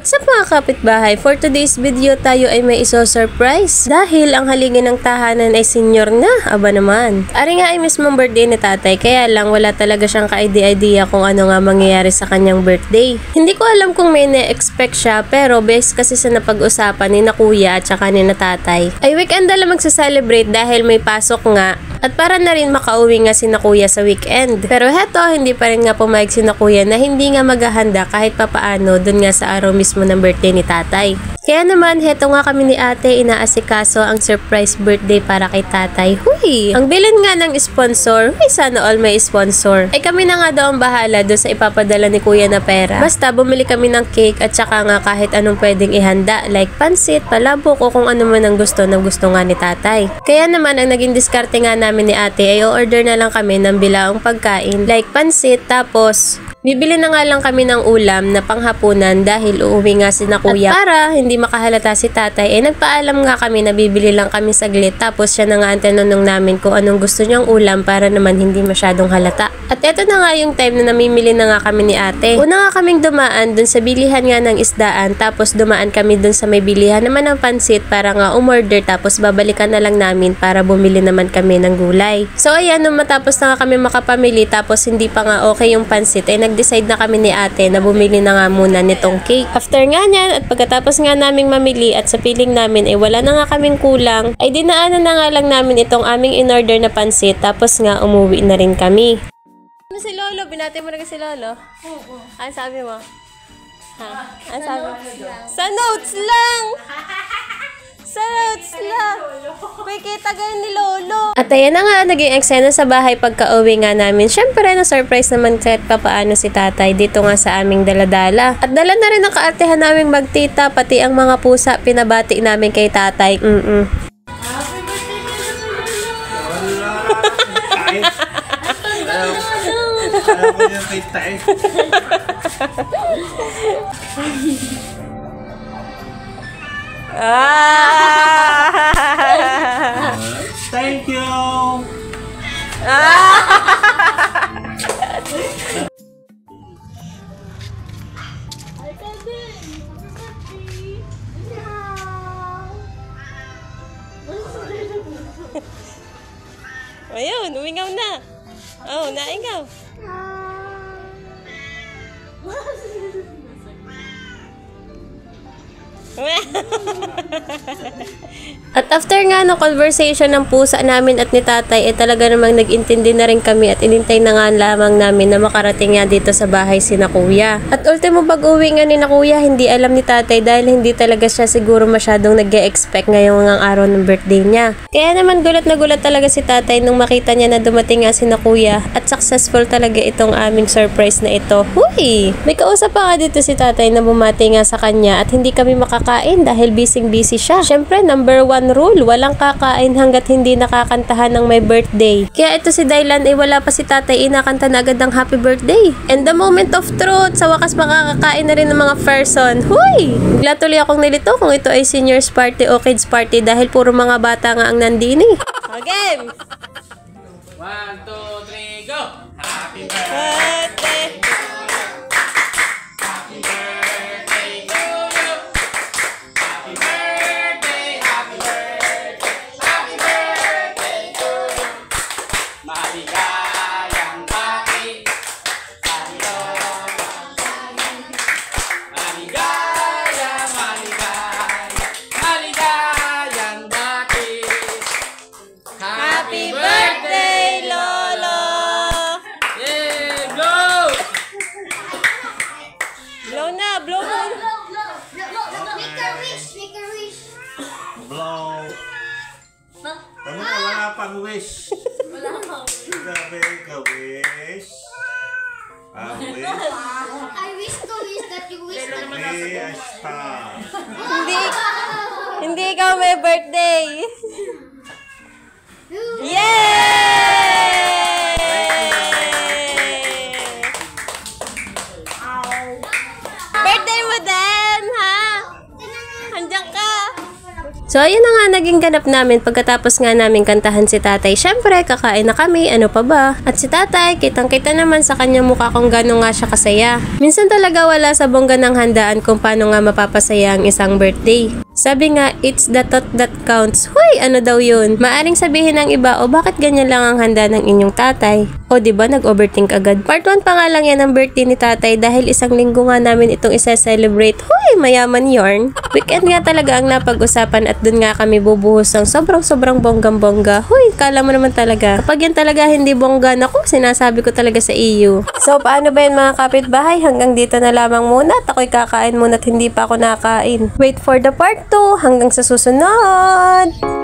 What's up mga kapitbahay? For today's video tayo ay may iso-surprise dahil ang haligi ng tahanan ay senior na. Aba naman. Ari nga ay mismong birthday ni tatay kaya lang wala talaga siyang ka-idea kung ano nga mangyayari sa kanyang birthday. Hindi ko alam kung may na-expect siya pero based kasi sa napag-usapan ni na kuya at saka ni na tatay ay weekend na magsa-celebrate dahil may pasok nga at para na rin makauwi nga si na kuya sa weekend. Pero heto hindi pa rin nga pumayag si na kuya na hindi nga maghahanda kahit papaano dun nga sa araw mismo ng birthday ni tatay. Kaya naman, heto nga kami ni ate inaasikaso ang surprise birthday para kay tatay. Huy! Ang bilin nga ng sponsor, huy sana all may sponsor. Ay kami na nga daw ang bahala doon sa ipapadala ni kuya na pera. Basta bumili kami ng cake at saka nga kahit anong pwedeng ihanda like pansit, palabok o kung ano man ang gusto nga ni tatay. Kaya naman ang naging diskarte nga namin ni ate ay order na lang kami ng bilaong pagkain like pansit tapos bibili na nga lang kami ng ulam na panghapunan dahil uuwi nga si na kuya. At para hindi makahalata si tatay, nagpaalam nga kami na bibili lang kami saglit tapos siya na nga ang tinanong namin kung anong gusto niyang ulam para naman hindi masyadong halata. At eto na nga yung time na namimili na nga kami ni ate. Una nga kaming dumaan dun sa bilihan nga ng isdaan tapos dumaan kami dun sa may bilihan naman ng pansit para nga umorder tapos babalikan na lang namin para bumili naman kami ng gulay. So ayan, nung matapos na nga kami makapamili tapos hindi pa nga okay yung pansit ay decide na kami ni ate na bumili na nga muna nitong cake. After nga niyan at pagkatapos nga naming mamili at sa piling namin ay wala na nga kaming kulang ay dinaanan na nga lang namin itong aming in-order na pansit tapos nga umuwi na rin kami. Ano si Lolo? Binati mo na si Lolo? Oo. Ano sabi mo? Ha? Ano sabi mo? Sa notes lang! Sa notes lang! May kita ganyan ni Lolo. At ayan na nga, naging eksena sa bahay pagka-uwi nga namin. Syempre, na-surprise naman kahit papaano si tatay dito nga sa aming daladala. At dala na rin ang kaartehan naming magtita, pati ang mga pusa, pinabati namin kay tatay. Thank you. Ayun, umingaw na. Oh, naingaw. At after nga ng conversation ng pusa namin at ni tatay talaga namang nag-intindi na rin kami at inintay na nga lamang namin na makarating nga dito sa bahay si na kuya. At ultimo pag-uwi nga ni na kuya hindi alam ni tatay dahil hindi talaga siya siguro masyadong nag-e-expect ngayong ang araw ng birthday niya. Kaya naman gulat na gulat talaga si tatay nung makita niya na dumating nga si na kuya at successful talaga itong aming surprise na ito. Huy! May kausap pa nga dito si tatay na bumati nga sa kanya at hindi kami makakain dahil busy siya. Syempre, number 1 rule, walang kakain hanggat hindi nakakantahan ng may birthday. Kaya ito si Dylan wala pa si tatay inakanta na agad ng happy birthday. And the moment of truth, sa wakas makakakain na rin ng mga person. Huy! Bigla tuloy akong nilito kung ito ay seniors party o kids party dahil puro mga bata nga ang nandini. Okay! 1, 2, 3, go! Happy birthday! Happy birthday, Lolo! Yay! Blow! Blow na! Blow mo! Make a wish! Make a wish! Blow. Ano na, wala pang wish. Wala pang Make a wish. A wish. I wish to wish that you wish that Be a star. Hindi ikaw may birthday! Yay! Birthday mo din, ha? Andiyan ka. So, ayun na nga naging ganap namin pagkatapos nga namin kantahan si tatay. Syempre, kakain na kami, ano pa ba? At si tatay, kitang-kita naman sa kanyang mukha kung gano'n nga siya kasaya. Minsan talaga wala sa bongga ng handaan kung paano nga mapapasaya ang isang birthday. Sabi nga, it's the thought that counts. Hoy, ano daw yun? Maaring sabihin ng iba, o bakit ganyan lang ang handa ng inyong tatay? O diba, nag-overthink agad. Part 1 pa nga lang yan ang birthday ni tatay dahil isang linggo nga namin itong isa-celebrate. Hoy, mayaman yarn. Weekend nga talaga ang napag-usapan at dun nga kami bubuhos ng sobrang bonggang-bongga. Hoy, kala mo naman talaga. Kapag yan talaga hindi bongga, naku, sinasabi ko talaga sa iyo. So, paano ba yan mga kapitbahay? Hanggang dito na lamang muna at ako'y kakain muna at hindi pa ako nakain. Wait for the part 2 hanggang sa susunod!